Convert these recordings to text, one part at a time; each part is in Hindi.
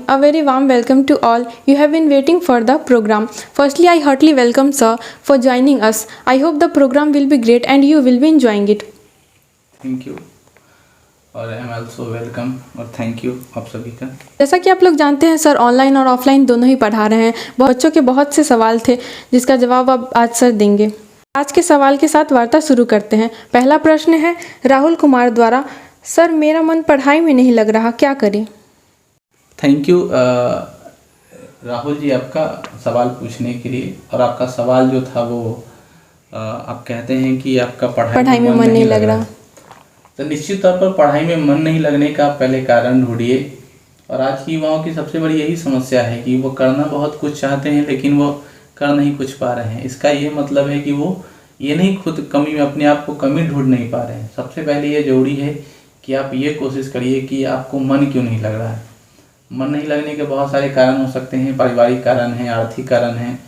A very warm welcome to all. You have been waiting for the program. Firstly, I heartily welcome sir for joining us. I hope the program will be great and you will be enjoying it. Thank you और आई एम ऑल्सो वेलकम और थैंक यू आप सभी का। जैसा कि आप लोग जानते हैं सर ऑनलाइन और ऑफलाइन दोनों ही पढ़ा रहे हैं। बच्चों के बहुत से सवाल थे जिसका जवाब अब आज सर देंगे। आज के सवाल के साथ वार्ता शुरू करते हैं। पहला प्रश्न है राहुल कुमार द्वारा, सर मेरा मन पढ़ाई में नहीं लग रहा, क्या करें? थैंक यू राहुल जी आपका सवाल पूछने के लिए। और आपका सवाल जो था वो आप कहते हैं कि आपका पढ़ाई में मन नहीं लग रहा। तो निश्चित तौर पर पढ़ाई में मन नहीं लगने का पहले कारण ढूंढिए। और आज की युवाओं की सबसे बड़ी यही समस्या है कि वो करना बहुत कुछ चाहते हैं लेकिन वो कर नहीं कुछ पा रहे हैं। इसका ये मतलब है कि वो ये नहीं खुद कमी में अपने आप को कमी ढूंढ नहीं पा रहे हैं। सबसे पहले ये जरूरी है कि आप ये कोशिश करिए कि आपको मन क्यों नहीं लग रहा है। मन नहीं लगने के बहुत सारे कारण हो सकते हैं, पारिवारिक कारण हैं, आर्थिक कारण हैं,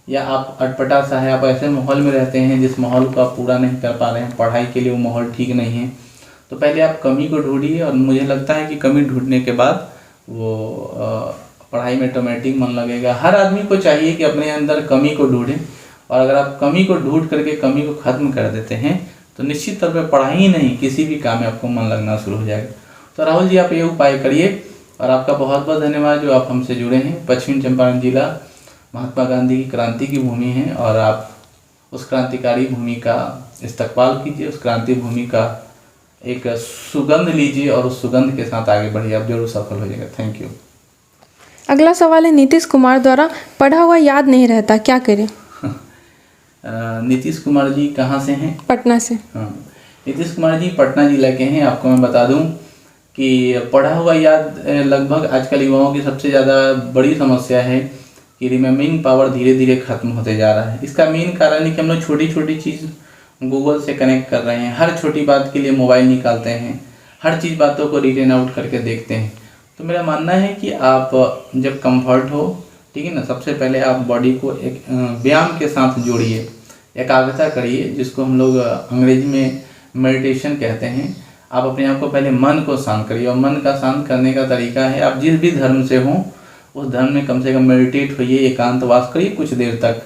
या आप अटपटा सा है, आप ऐसे माहौल में रहते हैं जिस माहौल को आप पूरा नहीं कर पा रहे हैं, पढ़ाई के लिए वो माहौल ठीक नहीं है। तो पहले आप कमी को ढूंढिए और मुझे लगता है कि कमी ढूंढने के बाद वो पढ़ाई में ऑटोमेटिक मन लगेगा। हर आदमी को चाहिए कि अपने अंदर कमी को ढूंढें और अगर आप कमी को ढूंढ करके कमी को ख़त्म कर देते हैं तो निश्चित तौर पर पढ़ाई ही नहीं किसी भी काम में आपको मन लगना शुरू हो जाएगा। तो राहुल जी आप ये उपाय करिए और आपका बहुत बहुत धन्यवाद जो आप हमसे जुड़े हैं। पश्चिमी चंपारण जिला महात्मा गांधी की क्रांति की भूमि है और आप उस क्रांतिकारी भूमि का इस्तकबाल कीजिए, उस क्रांति भूमि का एक सुगंध लीजिए और उस सुगंध के साथ आगे बढ़िए, आप जरूर सफल हो जाएगा। Thank you. अगला सवाल है नीतीश कुमार द्वारा, पढ़ा हुआ याद नहीं रहता, क्या करें? नीतीश कुमार जी कहाँ से हैं? पटना से। हाँ, नीतीश कुमार जी पटना जिला के हैं। आपको मैं बता दूं कि पढ़ा हुआ याद लगभग आजकल युवाओं की सबसे ज़्यादा बड़ी समस्या है कि रिमेम्बरिंग पावर धीरे धीरे खत्म होते जा रहा है। इसका मेन कारण है कि हम लोग छोटी छोटी चीज़ गूगल से कनेक्ट कर रहे हैं, हर छोटी बात के लिए मोबाइल निकालते हैं, हर चीज़ बातों को रिटर्न आउट करके देखते हैं। तो मेरा मानना है कि आप जब कंफर्ट हो, ठीक है ना, सबसे पहले आप बॉडी को एक व्यायाम के साथ जोड़िए, एकाग्रता करिए, जिसको हम लोग अंग्रेजी में मेडिटेशन कहते हैं। आप अपने आप को पहले मन को शांत करिए और मन का शांत करने का तरीका है आप जिस भी धर्म से हों उस धर्म में कम से कम मेडिटेट होइए, एकांतवास करिए कुछ देर तक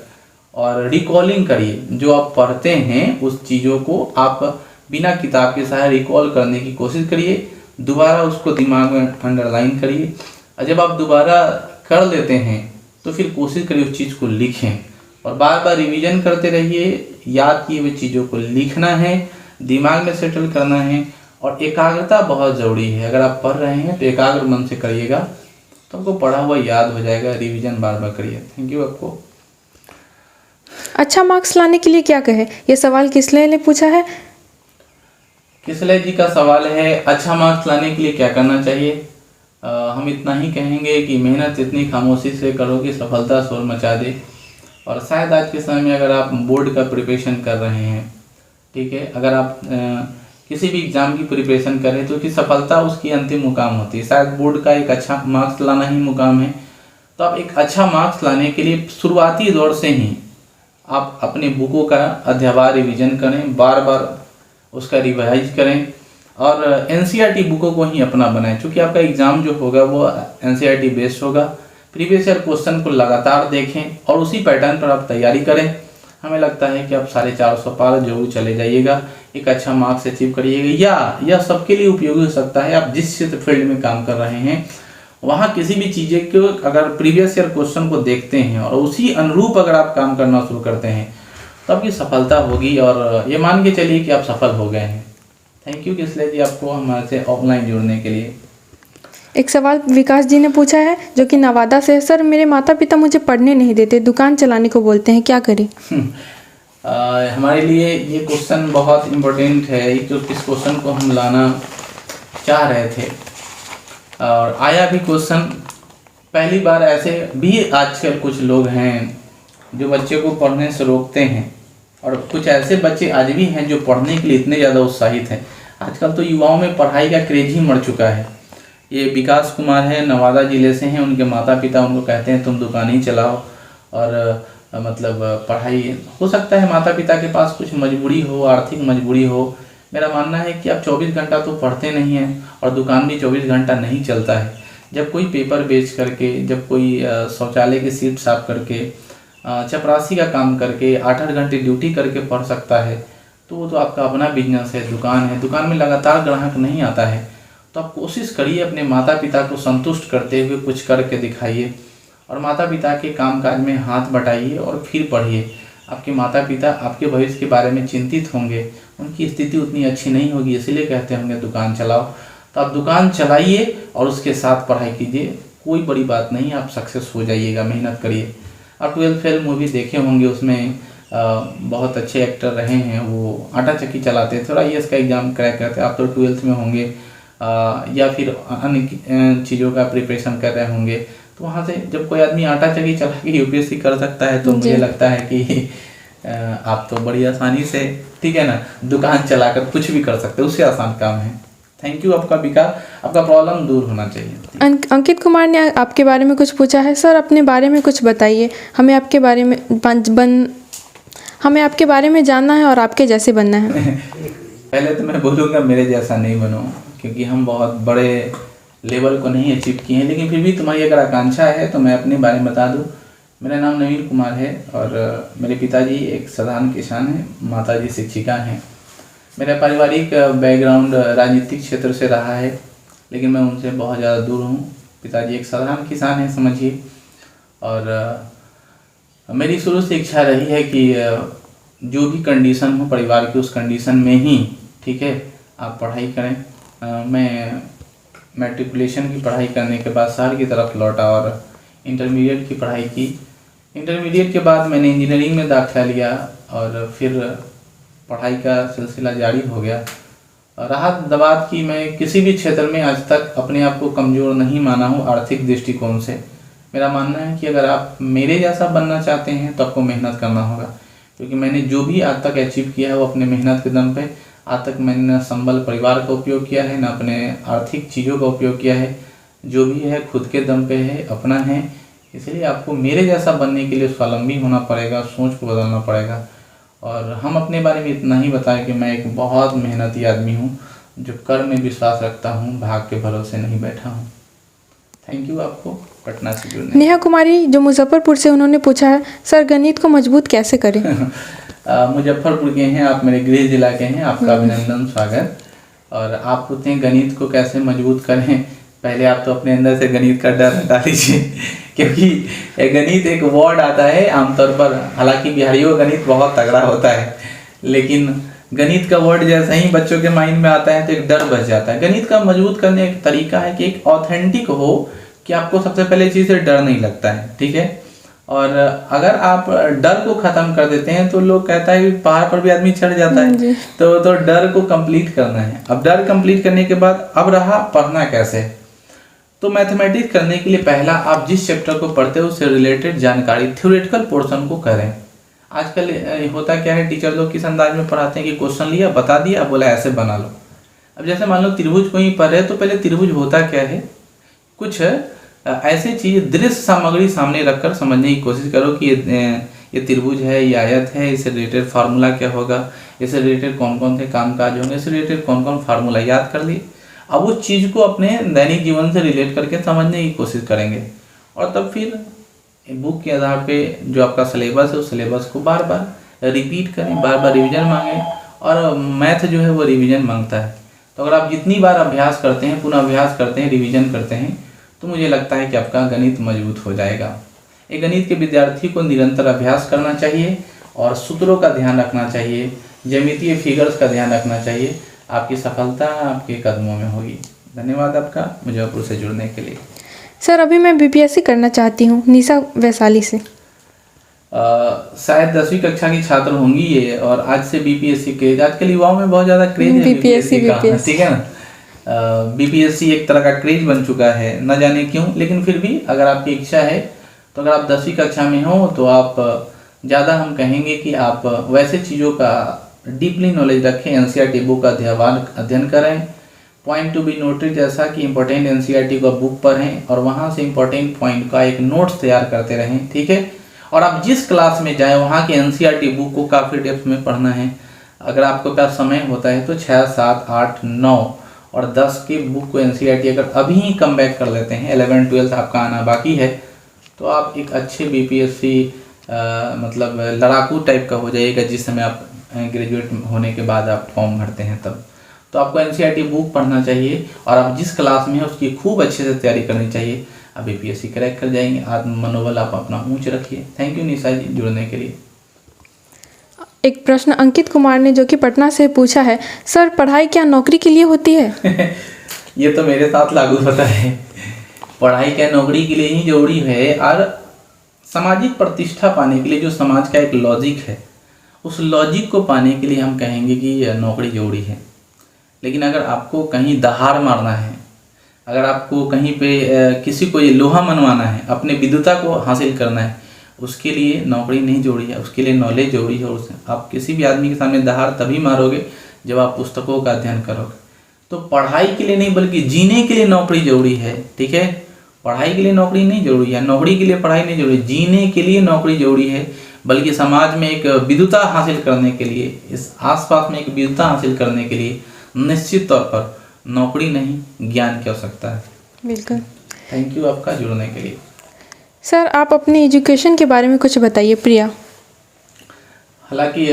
और रिकॉलिंग करिए। जो आप पढ़ते हैं उस चीज़ों को आप बिना किताब के सहारे रिकॉल करने की कोशिश करिए, दोबारा उसको दिमाग में अंडरलाइन करिए और जब आप दोबारा कर लेते हैं तो फिर कोशिश करिए उस चीज़ को लिखें और बार बार रिवीजन करते रहिए। याद किए हुए चीज़ों को लिखना है, दिमाग में सेटल करना है और एकाग्रता बहुत ज़रूरी है। अगर आप पढ़ रहे हैं तो एकाग्र मन से करिएगा तो आपको पढ़ा हुआ याद हो जाएगा। रिवीजन बार बार करिए। थैंक यू आपको। अच्छा मार्क्स लाने के लिए क्या कहे? ये सवाल किसले ने पूछा है? किसले जी का सवाल है, अच्छा मार्क्स लाने के लिए क्या करना चाहिए? हम इतना ही कहेंगे कि मेहनत इतनी खामोशी से करो कि सफलता शोर मचा दे। और शायद आज के समय में अगर आप बोर्ड का प्रिपरेशन कर रहे हैं, ठीक है, अगर आप किसी भी एग्ज़ाम की प्रिपरेशन कर रहे हैं तो उसकी सफलता उसकी अंतिम मुकाम होती है। शायद बोर्ड का एक अच्छा मार्क्स लाना ही मुकाम है। तो आप एक अच्छा मार्क्स लाने के लिए शुरुआती दौर से ही आप अपने बुकों का अध्यावार रिवीजन करें, बार बार उसका रिवाइज करें और एनसीईआरटी बुकों को ही अपना बनाएं। क्योंकि आपका एग्ज़ाम जो होगा वो एनसीईआरटी बेस्ड होगा। प्रीवियस ईयर क्वेश्चन को लगातार देखें और उसी पैटर्न पर आप तैयारी करें। हमें लगता है कि आप 450 पार जरूर चले जाइएगा, एक अच्छा मार्क्स अचीव करिएगा। या यह सबके लिए उपयोगी हो सकता है। आप जिस क्षेत्र फील्ड में काम कर रहे हैं वहाँ किसी भी चीज़ें को अगर प्रीवियस ईयर क्वेश्चन को देखते हैं और उसी अनुरूप अगर आप काम करना शुरू करते हैं तो आपकी सफलता होगी और ये मान के चलिए कि आप सफल हो गए हैं। थैंक यू किसले जी आपको हमारे से ऑफलाइन जुड़ने के लिए। एक सवाल विकास जी ने पूछा है जो कि नवादा से है, सर मेरे माता पिता मुझे पढ़ने नहीं देते, दुकान चलाने को बोलते हैं, क्या करें? हमारे लिए ये क्वेश्चन बहुत इम्पोर्टेंट है। तो इस क्वेश्चन को हम लाना चाह रहे थे और आया भी क्वेश्चन। पहली बार ऐसे भी आजकल कुछ लोग हैं जो बच्चे को पढ़ने से रोकते हैं और कुछ ऐसे बच्चे आज भी हैं जो पढ़ने के लिए इतने ज़्यादा उत्साहित हैं। आजकल तो युवाओं में पढ़ाई का क्रेज ही मर चुका है। ये विकास कुमार है, नवादा ज़िले से हैं। उनके माता पिता उनको कहते हैं तुम दुकान ही चलाओ और मतलब पढ़ाई, हो सकता है माता पिता के पास कुछ मजबूरी हो, आर्थिक मजबूरी हो। मेरा मानना है कि आप 24 घंटा तो पढ़ते नहीं हैं और दुकान भी 24 घंटा नहीं चलता है। जब कोई पेपर बेच करके, जब कोई शौचालय की सीट साफ करके, चपरासी का काम करके 8-8 घंटे ड्यूटी करके पढ़ सकता है, तो वो तो आपका अपना बिजनेस है, दुकान में लगातार ग्राहक नहीं आता है। तो आप कोशिश करिए अपने माता पिता को संतुष्ट करते हुए कुछ करके दिखाइए और माता पिता के कामकाज में हाथ बटाइए और फिर पढ़िए। आपके माता पिता आपके भविष्य के बारे में चिंतित होंगे, उनकी स्थिति उतनी अच्छी नहीं होगी, इसीलिए कहते होंगे दुकान चलाओ। तो आप दुकान चलाइए और उसके साथ पढ़ाई कीजिए, कोई बड़ी बात नहीं, आप सक्सेस हो जाइएगा, मेहनत करिए। आप 12th फेल मूवी देखे होंगे, उसमें बहुत अच्छे एक्टर रहे हैं, वो आटा चक्की चलाते थे और IAS का एग्ज़ाम क्रैक करते। आप तो 12th में होंगे या फिर अन्य चीज़ों का प्रिपरेशन कर रहे होंगे, तो वहाँ से जब कोई आदमी आटा चक्की चला के UPSC कर सकता है तो मुझे लगता है कि आप तो बड़ी आसानी से, ठीक है ना, दुकान चलाकर कुछ भी कर सकते हो, उससे आसान काम है। थैंक यू आपका विकास, आपका प्रॉब्लम दूर होना चाहिए। अंकित कुमार ने आपके बारे में कुछ पूछा है। सर अपने बारे में कुछ बताइए, हमें आपके बारे में जानना है और आपके जैसे बनना है। पहले तो मैं बोलूँगा मेरे जैसा नहीं बनो, क्योंकि हम बहुत बड़े लेवल को नहीं अचीव किए हैं, लेकिन फिर भी तुम्हारी अगर आकांक्षा है तो मैं अपने बारे में बता दूँ। मेरा नाम नवीन कुमार है और मेरे पिताजी एक साधारण किसान हैं, माताजी शिक्षिका हैं। मेरा पारिवारिक बैकग्राउंड राजनीतिक क्षेत्र से रहा है, लेकिन मैं उनसे बहुत ज़्यादा दूर हूँ। पिताजी एक साधारण किसान हैं समझिए, और मेरी शुरू से इच्छा रही है कि जो भी कंडीशन हो परिवार की, उस कंडीशन में ही, ठीक है, आप पढ़ाई करें। मैं मैट्रिकुलेशन की पढ़ाई करने के बाद शहर की तरफ लौटा और इंटरमीडिएट की पढ़ाई की। इंटरमीडिएट के बाद मैंने इंजीनियरिंग में दाखिला लिया और फिर पढ़ाई का सिलसिला जारी हो गया। रहा बात कि मैं किसी भी क्षेत्र में आज तक अपने आप को कमज़ोर नहीं माना हूँ आर्थिक दृष्टिकोण से। मेरा मानना है कि अगर आप मेरे जैसा बनना चाहते हैं तो आपको मेहनत करना होगा, क्योंकि मैंने जो भी आज तक अचीव किया है वो अपने मेहनत के दम पे। आज तक मैंने न संबल परिवार का उपयोग किया है, न अपने आर्थिक चीज़ों का उपयोग किया है। जो भी है खुद के दम पे है, अपना है। इसलिए आपको मेरे जैसा बनने के लिए स्वावलंबी होना पड़ेगा, सोच को बदलना पड़ेगा। और हम अपने बारे में इतना ही बताएं कि मैं एक बहुत मेहनती आदमी हूँ, जो कर्म में विश्वास रखता हूँ, भाग के भरोसे नहीं बैठा हूँ। थैंक यू आपको पटना से जुड़ने। नेहा कुमारी जो मुजफ्फरपुर से, उन्होंने पूछा है सर गणित को मजबूत कैसे करें। मुजफ्फरपुर के हैं आप, मेरे गृह जिला के हैं, आपका अभिनंदन स्वागत। और आप पूछते हैं गणित को कैसे मजबूत करें, पहले आप तो अपने अंदर से गणित का डर हटा लीजिए, क्योंकि गणित एक वर्ड आता है आमतौर पर, हालांकि बिहारियों का गणित बहुत तगड़ा होता है, लेकिन गणित का वर्ड जैसे ही बच्चों के माइंड में आता है तो एक डर बच जाता है। गणित का मजबूत करने का तरीका है कि एक ऑथेंटिक हो, कि आपको सबसे पहले चीज़ से डर नहीं लगता है, ठीक है। और अगर आप डर को ख़त्म कर देते हैं तो लोग कहता है कि पहाड़ पर भी आदमी चढ़ जाता है, तो डर को कंप्लीट करना है। अब डर कंप्लीट करने के बाद अब रहा पढ़ना कैसे, तो मैथमेटिक्स करने के लिए पहला आप जिस चैप्टर को पढ़ते हो उससे रिलेटेड जानकारी, थ्योरेटिकल पोर्शन को करें। आजकल होता क्या है, टीचर लोग किस अंदाज में पढ़ाते हैं कि क्वेश्चन लिया, बता दिया, बोला ऐसे बना लो। अब जैसे मान लो त्रिभुज को ही पढ़ रहे तो पहले त्रिभुज होता क्या है, कुछ ऐसी चीज़ दृश्य सामग्री सामने रखकर समझने की कोशिश करो कि ये त्रिभुज है, ये आयत है, इससे रिलेटेड फार्मूला क्या होगा, इससे रिलेटेड कौन कौन से कामकाज होंगे, इससे रिलेटेड कौन कौन फार्मूला याद कर लिए। अब उस चीज़ को अपने दैनिक जीवन से रिलेट करके समझने की कोशिश करेंगे, और तब फिर बुक के आधार पे जो आपका सिलेबस है उस सिलेबस को बार बार रिपीट करें, बार बार रिवीजन मांगें। और मैथ जो है वो रिवीजन मांगता है, तो अगर आप जितनी बार अभ्यास करते हैं, पुनः अभ्यास करते हैं, रिवीजन करते हैं, तो मुझे लगता है कि आपका गणित मजबूत हो जाएगा। एक गणित के विद्यार्थी को निरंतर अभ्यास करना चाहिए और सूत्रों का ध्यान रखना चाहिए, ज्यामितीय फिगर्स का ध्यान रखना चाहिए। आपकी सफलता आपके कदमों में होगी। धन्यवाद आपका मुजफ्फरपुर से जुड़ने के लिए। सर अभी मैं BPSC करना चाहती हूँ, निशा वैशाली से। शायद 10वीं कक्षा की छात्र होंगी ये, और आज से BPSC के आजकल युवाओं में बहुत ज़्यादा क्रेज है BPSC का, ठीक है ना। BPSC एक तरह का क्रेज बन चुका है, न जाने क्यों, लेकिन फिर भी अगर आपकी इच्छा है तो अगर आप 10वीं कक्षा में हो तो आप ज़्यादा, हम कहेंगे कि आप वैसे चीज़ों का डीपली नॉलेज रखें, NCERT बुक का अध्ययन करें। पॉइंट टू बी नोटेड, जैसा कि इंपॉर्टेंट NCERT का बुक पढ़ें और वहाँ से इंपॉर्टेंट पॉइंट का एक नोट्स तैयार करते रहें, ठीक है। और आप जिस क्लास में जाएं वहाँ के NCERT बुक को काफ़ी डेप्थ में पढ़ना है। अगर आपके पास समय होता है तो 6, 7, 8, 9 और 10 की बुक को एनसीईआरटी अगर अभी ही कम बैक कर लेते हैं, 11-12 आपका आना बाकी है, तो आप एक अच्छे बीपीएससी मतलब लड़ाकू टाइप का हो जाइएगा जिस समय आप ग्रेजुएट होने के बाद आप फॉर्म भरते हैं तब। तो आपको एनसीईआरटी बुक पढ़ना चाहिए और आप जिस क्लास में हैं उसकी खूब अच्छे से तैयारी करनी चाहिए। आप बीपीएससी क्रैक कर जाएंगे। आत्म मनोबल आप अपना ऊंच रखिए। थैंक यू निशा जी जुड़ने के लिए। एक प्रश्न अंकित कुमार ने जो कि पटना से पूछा है, सर पढ़ाई क्या नौकरी के लिए होती है? ये तो मेरे साथ लागू होता है। पढ़ाई क्या नौकरी के लिए ही जरूरी है, और सामाजिक प्रतिष्ठा पाने के लिए जो समाज का एक लॉजिक है, उस लॉजिक को पाने के लिए हम कहेंगे कि नौकरी जरूरी है। लेकिन अगर आपको कहीं दहाड़ मारना है, अगर आपको कहीं पे किसी को ये लोहा मनवाना है, अपने विद्वता को हासिल करना है, उसके लिए नौकरी नहीं जरूरी है, उसके लिए नॉलेज जरूरी है। और आप किसी भी आदमी के सामने दहाड़ तभी मारोगे जब आप पुस्तकों का अध्ययन करोगे। तो पढ़ाई के लिए नहीं बल्कि जीने के लिए नौकरी जरूरी है। ठीक है, पढ़ाई के लिए नौकरी नहीं जरूरी है, नौकरी के लिए पढ़ाई नहीं जरूरी, जीने के लिए नौकरी जरूरी है। बल्कि समाज में एक विद्वता हासिल करने के लिए, इस आसपास में एक विद्वता हासिल करने के लिए निश्चित तौर पर नौकरी नहीं ज्ञान की आवश्यकता है। बिल्कुल। थैंक यू आपका जुड़ने के लिए। सर आप अपने एजुकेशन के बारे में कुछ बताइए। प्रिया। हालांकि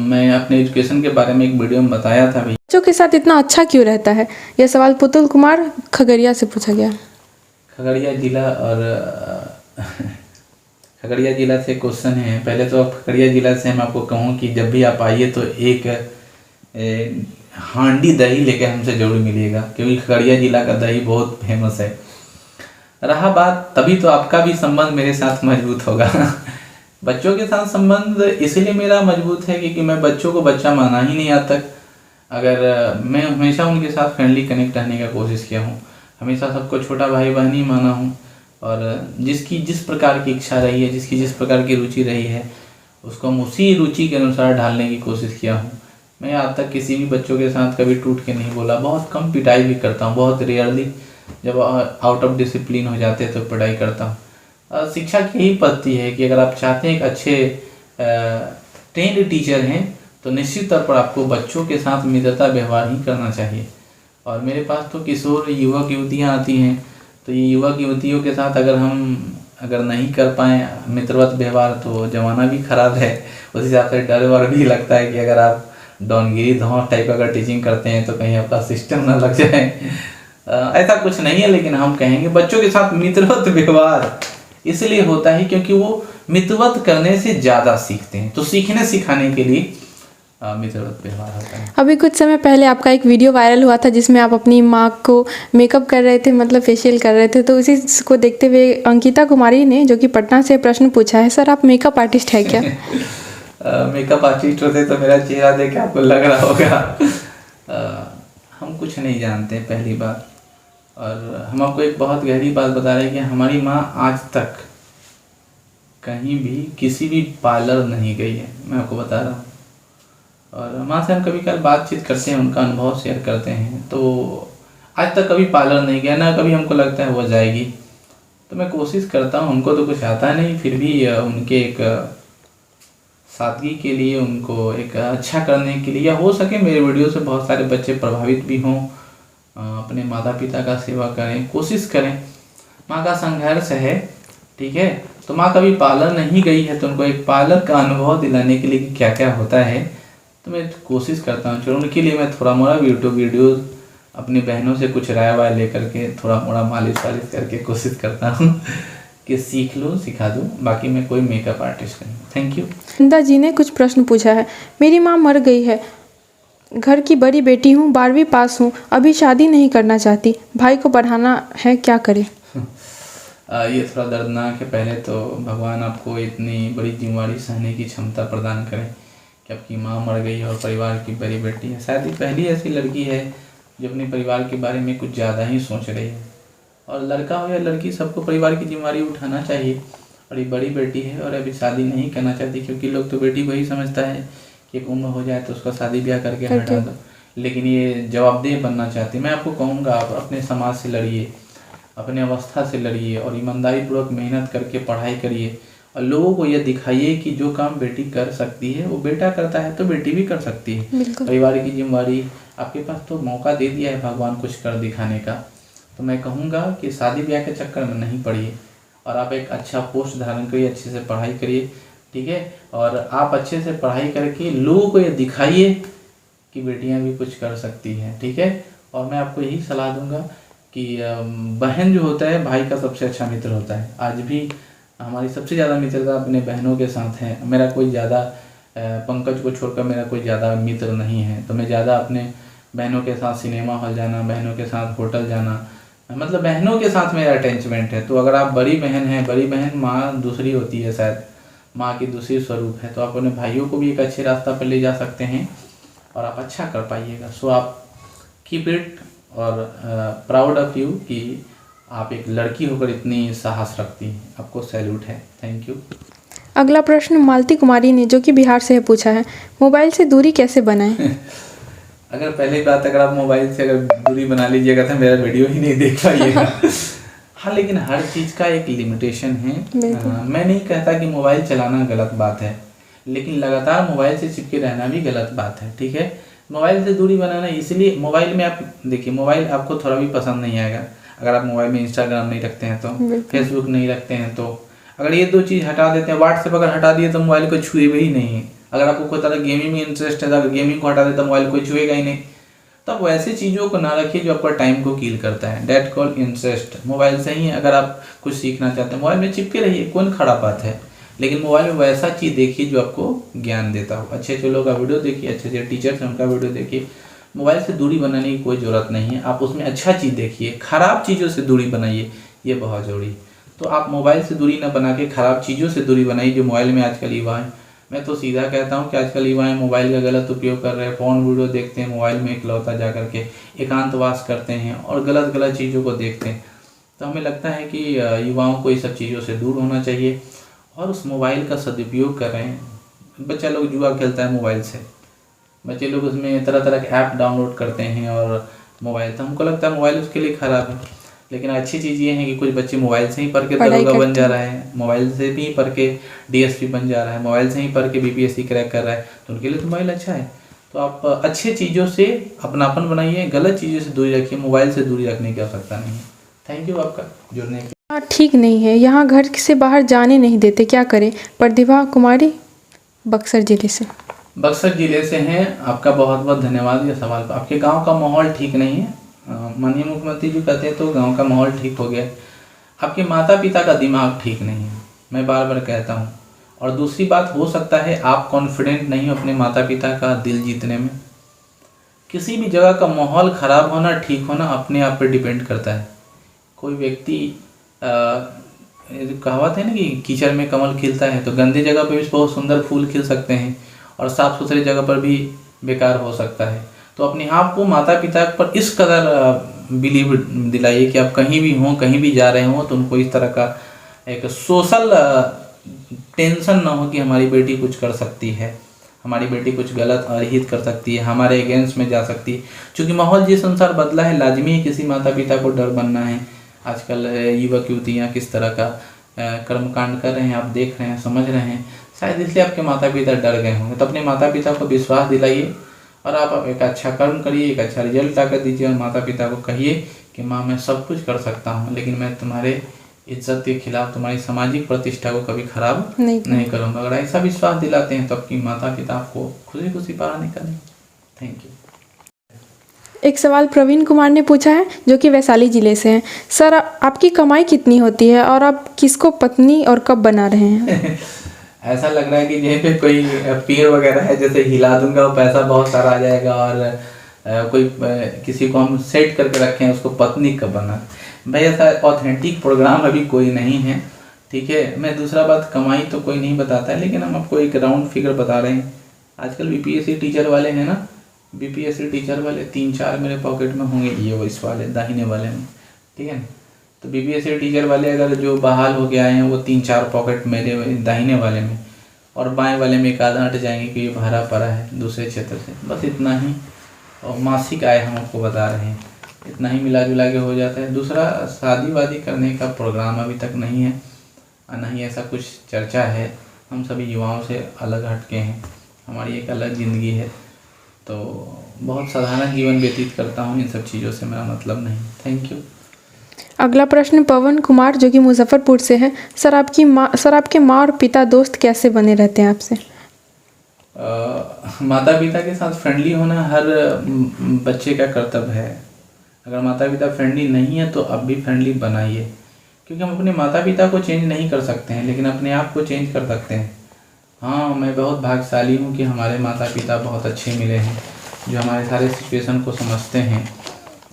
मैं अपने एजुकेशन के बारे में एक वीडियो में बताया था भाई। बच्चों के साथ इतना अच्छा क्यों रहता है? यह सवाल पुतुल कुमार खगड़िया से पूछा गया। खगड़िया जिला और खगड़िया जिला से क्वेश्चन है। पहले तो खगड़िया जिला से मैं आपको कहूँ कि जब भी आप आइए तो एक हांडी दही लेके हमसे जरूर मिलिएगा, क्योंकि खगड़िया जिला का दही बहुत फेमस है। रहा बात, तभी तो आपका भी संबंध मेरे साथ मजबूत होगा। बच्चों के साथ संबंध इसलिए मेरा मजबूत है क्योंकि मैं बच्चों को बच्चा माना ही नहीं आज तक। अगर मैं हमेशा उनके साथ फ्रेंडली कनेक्ट रहने का कोशिश किया हूँ, हमेशा सबको छोटा भाई बहन ही माना हूँ। और जिसकी जिस प्रकार की इच्छा रही है, जिसकी जिस प्रकार की रुचि रही है, उसको हम उसी रुचि के अनुसार ढालने की कोशिश किया हूँ। मैं आज तक किसी भी बच्चों के साथ कभी टूट के नहीं बोला। बहुत कम पिटाई भी करता हूँ, बहुत रेयरली जब आउट ऑफ डिसिप्लिन हो जाते हैं तो पिटाई करता हूँ। शिक्षा की यही पद्धति है कि अगर आप चाहते हैं एक अच्छे ट्रेंड टीचर हैं तो निश्चित तौर पर आपको बच्चों के साथ मित्रता व्यवहार ही करना चाहिए। और मेरे पास तो किशोर युवक युवतियाँ आती हैं, तो ये युवक युवतियों के साथ अगर नहीं कर पाएँ मित्रवत व्यवहार तो ज़माना भी ख़राब है। उस हिसाब से डर वर भी लगता है कि अगर आप डॉनगिरी धौं टाइप अगर टीचिंग करते हैं तो कहीं आपका सिस्टम ना लग जाए। ऐसा कुछ नहीं है, लेकिन हम कहेंगे बच्चों के साथ मित्रवत व्यवहार इसलिए होता है क्योंकि वो मित्रवत करने से ज़्यादा सीखते हैं। तो सीखने सिखाने के लिए मित्रवत व्यवहार होता है। अभी कुछ समय पहले आपका एक वीडियो वायरल हुआ था जिसमें आप अपनी माँ को मेकअप कर रहे थे, मतलब फेशियल कर रहे थे। तो उसी को देखते हुए अंकिता कुमारी ने, जो कि पटना से, प्रश्न पूछा है, सर आप मेकअप आर्टिस्ट है क्या? मेकअप आर्टिस्ट होते तो मेरा चेहरा देख के आपको लग रहा होगा। हम कुछ नहीं जानते पहली बार, और हम आपको एक बहुत गहरी बात बता रहे हैं कि हमारी माँ आज तक कहीं भी किसी भी पार्लर नहीं गई है, मैं आपको बता रहा हूँ। और माँ से हम कभी कभी बातचीत करते हैं, उनका अनुभव शेयर करते हैं, तो आज तक कभी पार्लर नहीं गया, ना कभी हमको लगता है वो जाएगी। तो मैं कोशिश करता हूँ, हमको तो कुछ आता नहीं, फिर भी उनके एक सादगी के लिए, उनको एक अच्छा करने के लिए, या हो सके मेरे वीडियो से बहुत सारे बच्चे प्रभावित भी हों, अपने माता पिता का सेवा करें, कोशिश करें। माँ का संघर्ष है, ठीक है। तो माँ कभी पार्लर नहीं गई है तो उनको एक पार्लर का अनुभव दिलाने के लिए कि क्या क्या होता है, तो मैं कोशिश करता हूँ। चलो उनके लिए मैं थोड़ा मोड़ा यूट्यूब वीडियोज़ अपनी बहनों से कुछ राय वाय लेकर के थोड़ा मोड़ा मालिश वालिश करके कोशिश करता हूँ कि सीख लूँ, सिखा दूँ। बाकी मैं कोई मेकअप आर्टिस्ट नहीं। Thank you. नंदा जी ने कुछ प्रश्न पूछा है। मेरी माँ मर गई है, घर की बड़ी बेटी हूँ, 12वीं पास हूँ, अभी शादी नहीं करना चाहती, भाई को पढ़ाना है, क्या करें? ये थोड़ा दर्दनाक है। पहले तो भगवान आपको इतनी बड़ी जिम्मेदारी सहने की क्षमता प्रदान करें कि आपकी माँ मर गई है और परिवार की बड़ी बेटी है। शायद ही पहली ऐसी लड़की है जो अपने परिवार के बारे में कुछ ज़्यादा ही सोच रही है। और लड़का हो या लड़की, सबको परिवार की जिम्मेदारी उठाना चाहिए। और ये बड़ी बेटी है और अभी शादी नहीं करना चाहती, क्योंकि लोग तो बेटी को ही समझता है कि एक उम्र हो जाए तो उसका शादी ब्याह करके हटा दो, लेकिन ये जवाबदेह बनना चाहती। मैं आपको कहूँगा, आप अपने समाज से लड़िए, अपने अवस्था से लड़िए और ईमानदारी पूर्वक मेहनत करके पढ़ाई करिए और लोगों को यह दिखाइए कि जो काम बेटी कर सकती है वो बेटा करता है तो बेटी भी कर सकती है। बिल्कुल। परिवार की जिम्मेवारी आपके पास तो मौका दे दिया है भगवान कुछ कर दिखाने का, तो मैं कहूँगा कि शादी ब्याह के चक्कर में नहीं पड़िए और आप एक अच्छा पोस्ट धारण करिए, अच्छे से पढ़ाई करिए, ठीक है। और आप अच्छे से पढ़ाई करके लोगों को ये दिखाइए कि बेटियां भी कुछ कर सकती हैं, ठीक है। और मैं आपको यही सलाह दूंगा कि बहन जो होता है भाई का सबसे अच्छा मित्र होता है। आज भी हमारी सबसे ज़्यादा मित्रता अपने बहनों के साथ है। मेरा कोई ज़्यादा पंकज को छोड़कर मेरा कोई ज़्यादा मित्र नहीं है, तो मैं ज़्यादा अपने बहनों के साथ सिनेमा हॉल जाना, बहनों के साथ होटल जाना, मतलब बहनों के साथ मेरा अटैचमेंट है। तो अगर आप बड़ी बहन हैं, बड़ी बहन माँ दूसरी होती है, शायद माँ की दूसरी स्वरूप है, तो आप अपने भाइयों को भी एक अच्छे रास्ता पर ले जा सकते हैं और आप अच्छा कर पाइएगा। सो आप कीप इट और प्राउड ऑफ यू कि आप एक लड़की होकर इतनी साहस रखती हैं, आपको सैल्यूट है। Thank you. अगला प्रश्न मालती कुमारी ने, जो कि बिहार से है, पूछा है, मोबाइल से दूरी कैसे बनाएं? अगर पहली बात, अगर आप मोबाइल से अगर दूरी बना लीजिएगा तो मेरा वीडियो ही नहीं देख पाइएगा। हाँ, लेकिन हर चीज़ का एक लिमिटेशन है। मैं नहीं कहता कि मोबाइल चलाना गलत बात है, लेकिन लगातार मोबाइल से चिपके रहना भी गलत बात है, ठीक है। मोबाइल से दूरी बनाना इसलिए, मोबाइल में आप देखिए, मोबाइल आपको थोड़ा भी पसंद नहीं आएगा अगर आप मोबाइल में इंस्टाग्राम नहीं रखते हैं तो, फेसबुक नहीं रखते हैं तो। अगर ये दो चीज़ हटा देते हैं, व्हाट्सएप अगर हटा दिए तो मोबाइल को छुए भी नहीं है। अगर आपको कोई तरह गेमिंग में इंटरेस्ट है तो अगर गेमिंग को हटा देते तो मोबाइल कोई छुएगा ही नहीं। तो आप वैसे चीज़ों को ना रखिए जो आपका टाइम को किल करता है। डेट कॉल इंटरेस्ट मोबाइल से ही, अगर आप कुछ सीखना चाहते हैं मोबाइल में चिपके रहिए, कौन खराब बात है, लेकिन मोबाइल में वैसा चीज़ देखिए जो आपको ज्ञान देता हो। अच्छे अच्छे लोगों का वीडियो देखिए, अच्छे अच्छे टीचर्स हैं उनका वीडियो देखिए। मोबाइल से दूरी बनाने की कोई ज़रूरत नहीं है, आप उसमें अच्छा चीज़ देखिए, ख़राब चीज़ों से दूरी बनाइए, ये बहुत ज़रूरी है। तो आप मोबाइल से दूरी ना बना के ख़राब चीज़ों से दूरी बनाइए जो मोबाइल में आजकल युवा है। मैं तो सीधा कहता हूँ कि आजकल युवाएं मोबाइल का गलत उपयोग कर रहे हैं, फोन वीडियो देखते हैं, मोबाइल में इकलौता जा करके एकांतवास करते हैं और गलत गलत चीज़ों को देखते हैं। तो हमें लगता है कि युवाओं को इस सब चीज़ों से दूर होना चाहिए और उस मोबाइल का सदुपयोग कर रहे हैं। बच्चा लोग जुआ खेलता है मोबाइल से, बच्चे लोग उसमें तरह तरह के ऐप डाउनलोड करते हैं और मोबाइल, तो हमको लगता है मोबाइल उसके लिए ख़राब है। लेकिन अच्छी चीज़ ये है कि कुछ बच्चे मोबाइल से ही पढ़ के दरोगा बन जा रहे हैं, मोबाइल से भी पढ़ के डीएसपी बन जा रहा है, मोबाइल से ही पढ़ के बीपीएससी क्रैक कर रहा है, तो उनके लिए तो मोबाइल अच्छा है। तो आप अच्छे चीज़ों से अपनापन बनाइए, गलत चीज़ों से दूरी रखिए, मोबाइल से दूरी रखने की आवश्यकता नहीं है। थैंक यू आपका जुड़ने के। हाँ, ठीक नहीं है, यहाँ घर से बाहर जाने नहीं देते, क्या करें? प्रतिभा कुमारी बक्सर जिले से। बक्सर जिले से हैं, आपका बहुत बहुत धन्यवाद ये सवाल। आपके गांव का माहौल ठीक नहीं है, माननीय मुख्यमंत्री जी कहते हैं तो गांव का माहौल ठीक हो गया। आपके माता पिता का दिमाग ठीक नहीं है, मैं बार बार कहता हूँ। और दूसरी बात, हो सकता है आप कॉन्फिडेंट नहीं हो अपने माता पिता का दिल जीतने में। किसी भी जगह का माहौल ख़राब होना ठीक होना अपने आप पर डिपेंड करता है। कोई व्यक्ति कहावत है ना कि कीचड़ में कमल खिलता है, तो गंदे जगह पर भी बहुत सुंदर फूल खिल सकते हैं और साफ़ सुथरे जगह पर भी बेकार हो सकता है। तो अपने आप को माता पिता पर इस कदर बिलीव दिलाइए कि आप कहीं भी हों, कहीं भी जा रहे हों, तो उनको इस तरह का एक सोशल टेंशन ना हो कि हमारी बेटी कुछ कर सकती है, हमारी बेटी कुछ गलत अहित कर सकती है, हमारे अगेंस्ट में जा सकती है। क्योंकि माहौल जिस अनुसार बदला है, लाजमी ही किसी माता पिता को डर बनना है। आजकल युवक युवतियाँ किस तरह का कर्मकांड कर रहे हैं, आप देख रहे हैं, समझ रहे हैं, शायद इसलिए आपके माता पिता डर गए होंगे। तो अपने माता पिता को विश्वास दिलाइए और आप एक अच्छा कर्म करिए, एक अच्छा रिजल्ट आकर दीजिए और माता पिता को कहिए कि माँ मैं सब कुछ कर सकता हूँ, लेकिन मैं तुम्हारे इज्जत के खिलाफ, तुम्हारी सामाजिक प्रतिष्ठा को कभी खराब नहीं करूँगा। अगर ऐसा विश्वास दिलाते हैं तो आपकी माता पिता आपको खुशी खुशी पारा निकालेंगे। Thank you. एक सवाल प्रवीण कुमार ने पूछा है, जो कि वैशाली जिले से हैं। सर, आपकी कमाई कितनी होती है और आप किसको पत्नी और कब बना रहे हैं? ऐसा लग रहा है कि यहीं पे कोई पेड़ वगैरह है, जैसे हिला दूंगा वो पैसा बहुत सारा आ जाएगा और कोई किसी को हम सेट करके रखें उसको पत्नी कब बना। भाई ऐसा ऑथेंटिक प्रोग्राम अभी कोई नहीं है, ठीक है। मैं दूसरा बात, कमाई तो कोई नहीं बताता है, लेकिन हम आपको एक राउंड फिगर बता रहे हैं। आजकल बीपीएससी टीचर वाले हैं ना, बीपीएससी टीचर वाले 3-4 मेरे पॉकेट में होंगे, ये वो इस वाले दाहिने वाले में, ठीक है। तो बीपीएससी टीचर वाले अगर जो बहाल हो गया है वो 3-4 पॉकेट मेरे दाहिने वाले में और बाएं वाले में एक आधा हट जाएंगे कि ये भरा पड़ा है दूसरे क्षेत्र से, बस इतना ही। और मासिक आय हम आपको बता रहे हैं, इतना ही मिला जुला के हो जाता है। दूसरा, शादी वादी करने का प्रोग्राम अभी तक नहीं है, और ना ही ऐसा कुछ चर्चा है। हम सभी युवाओं से अलग हटके हैं, हमारी एक अलग ज़िंदगी है, तो बहुत साधारण जीवन व्यतीत करता हूँ। इन सब चीज़ों से मेरा मतलब नहीं। Thank you. अगला प्रश्न पवन कुमार जो कि मुजफ्फरपुर से है। सर आपके माँ और पिता दोस्त कैसे बने रहते हैं आपसे? माता पिता के साथ फ्रेंडली होना हर बच्चे का कर्तव्य है। अगर माता पिता फ्रेंडली नहीं है तो अब भी फ्रेंडली बनाइए, क्योंकि हम अपने माता पिता को चेंज नहीं कर सकते हैं, लेकिन अपने आप को चेंज कर सकते हैं। हाँ, मैं बहुत भाग्यशाली हूँ कि हमारे माता पिता बहुत अच्छे मिले हैं, जो हमारे सारे सिचुएशन को समझते हैं।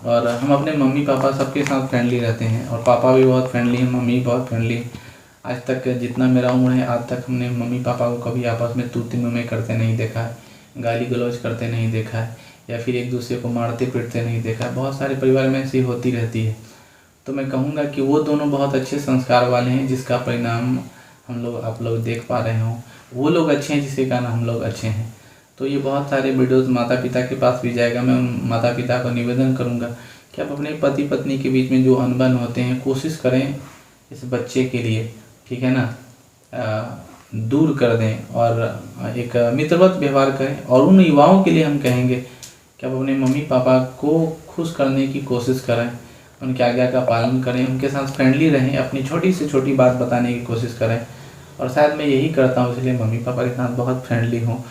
और हम अपने मम्मी पापा सबके साथ फ्रेंडली रहते हैं, और पापा भी बहुत फ्रेंडली हैं, मम्मी भी बहुत फ्रेंडली है। आज तक जितना मेरा उम्र है, आज तक हमने मम्मी पापा को कभी आपस में तू तीनों में करते नहीं देखा है, गाली गलौज करते नहीं देखा है, या फिर एक दूसरे को मारते पीटते नहीं देखा है। बहुत सारे परिवार में ऐसी होती रहती है। तो मैं कहूँगा कि वो दोनों बहुत अच्छे संस्कार वाले हैं, जिसका परिणाम आप लोग देख पा रहे हों। वो लोग अच्छे हैं जिसके कारण हम लोग अच्छे हैं। तो ये बहुत सारे वीडियोस माता पिता के पास भी जाएगा। मैं उन माता पिता को निवेदन करूँगा कि आप अपने पति पत्नी के बीच में जो अनबन होते हैं, कोशिश करें इस बच्चे के लिए, ठीक है ना, दूर कर दें और एक मित्रवत व्यवहार करें। और उन युवाओं के लिए हम कहेंगे कि आप अपने मम्मी पापा को खुश करने की कोशिश करें, उनके आज्ञा का पालन करें, उनके साथ फ्रेंडली रहें, अपनी छोटी से छोटी बात बताने की कोशिश करें। और शायद मैं यही करता हूँ, इसलिए मम्मी पापा के साथ बहुत फ्रेंडली हूँ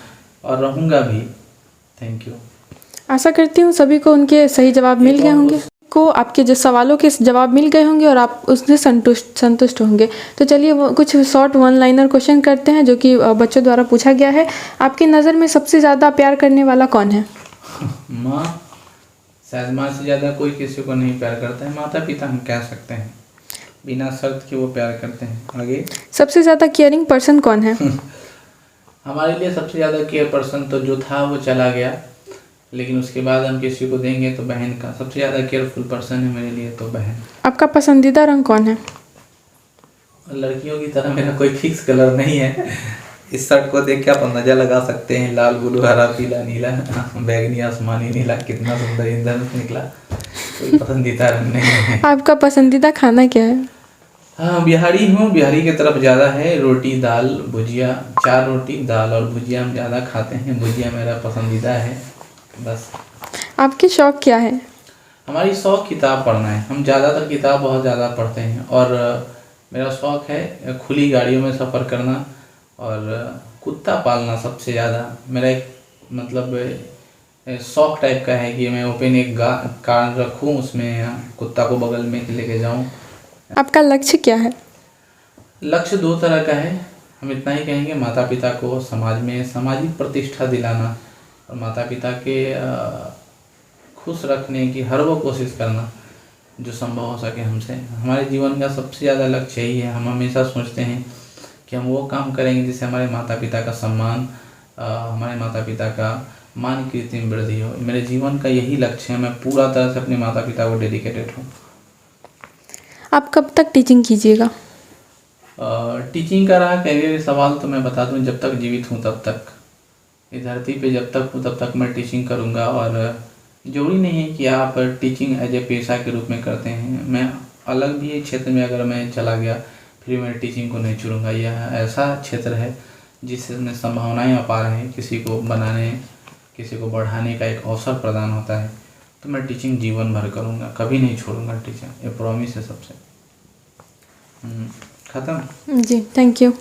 और रहूँगा भी। Thank you. आशा करती हूँ सभी को उनके सही जवाब मिल गए होंगे, को आपके जो सवालों के जवाब मिल गए होंगे और आप उससे संतुष्ट होंगे। तो चलिए वो कुछ शॉर्ट वन लाइनर क्वेश्चन करते हैं जो कि बच्चों द्वारा पूछा गया है। आपकी नज़र में सबसे ज़्यादा प्यार करने वाला कौन है? माँ। शायद माँ से ज़्यादा कोई किसी को नहीं प्यार करता है। माता पिता हम कह सकते हैं, बिना शर्त के वो प्यार करते हैं। आगे। सबसे ज़्यादा केयरिंग पर्सन कौन है? हमारे लिए सबसे ज़्यादा केयर पर्सन तो जो था वो चला गया, लेकिन उसके बाद हम किसी को देंगे तो बहन का। सबसे ज़्यादा केयरफुल पर्सन है मेरे लिए तो बहन। आपका पसंदीदा रंग कौन है? लड़कियों की तरह मेरा कोई फिक्स कलर नहीं है। इस शर्ट को देख के आप अंदाजा लगा सकते हैं, लाल ब्लू हरा पीला नीला बैगनी आसमानी नीला, कितना सुंदर इंद्रधनुष निकला। कोई पसंदीदा रंग नहीं है। आपका पसंदीदा खाना क्या है? हाँ, बिहारी हूँ, बिहारी की तरफ ज़्यादा है। रोटी दाल भुजिया, 4 रोटी दाल और भुजिया हम ज़्यादा खाते हैं। भुजिया मेरा पसंदीदा है बस। आपके शौक क्या है? हमारी शौक किताब पढ़ना है। हम ज़्यादातर किताब बहुत ज़्यादा पढ़ते हैं। और मेरा शौक है खुली गाड़ियों में सफ़र करना और कुत्ता पालना। सबसे ज़्यादा मेरा एक मतलब शौक टाइप का है कि मैं ओपन एक कार रखूँ, उसमें कुत्ता को बगल में लेके जाऊँ। आपका लक्ष्य क्या है? लक्ष्य 2 तरह का है। हम इतना ही कहेंगे, माता पिता को समाज में सामाजिक प्रतिष्ठा दिलाना और माता पिता के खुश रखने की हर वो कोशिश करना जो संभव हो सके हमसे। हमारे जीवन का सबसे ज़्यादा लक्ष्य यही है। हम हमेशा सोचते हैं कि हम वो काम करेंगे जिससे हमारे माता पिता का सम्मान, हमारे माता पिता का मान कीर्ति में वृद्धि हो। मेरे जीवन का यही लक्ष्य है। मैं पूरा तरह से अपने माता पिता को डेडिकेटेड हूँ। आप कब तक टीचिंग कीजिएगा? टीचिंग का रहा करियर सवाल तो मैं बता दूं, जब तक जीवित हूं तब तक, इस धरती पे जब तक हूं तब तक मैं टीचिंग करूंगा। और जरूरी नहीं है कि आप टीचिंग एज ए पेशा के रूप में करते हैं। मैं अलग भी क्षेत्र में अगर मैं चला गया फिर मैं टीचिंग को नहीं छोड़ूंगा। यह ऐसा क्षेत्र है जिसमें संभावनाएं अपार हैं। किसी को बनाने, किसी को बढ़ाने का एक अवसर प्रदान होता है। तो मैं टीचिंग जीवन भर करूँगा, कभी नहीं छोड़ूंगा टीचिंग। ये प्रॉमिस है सबसे। ख़त्म। जी, थैंक यू।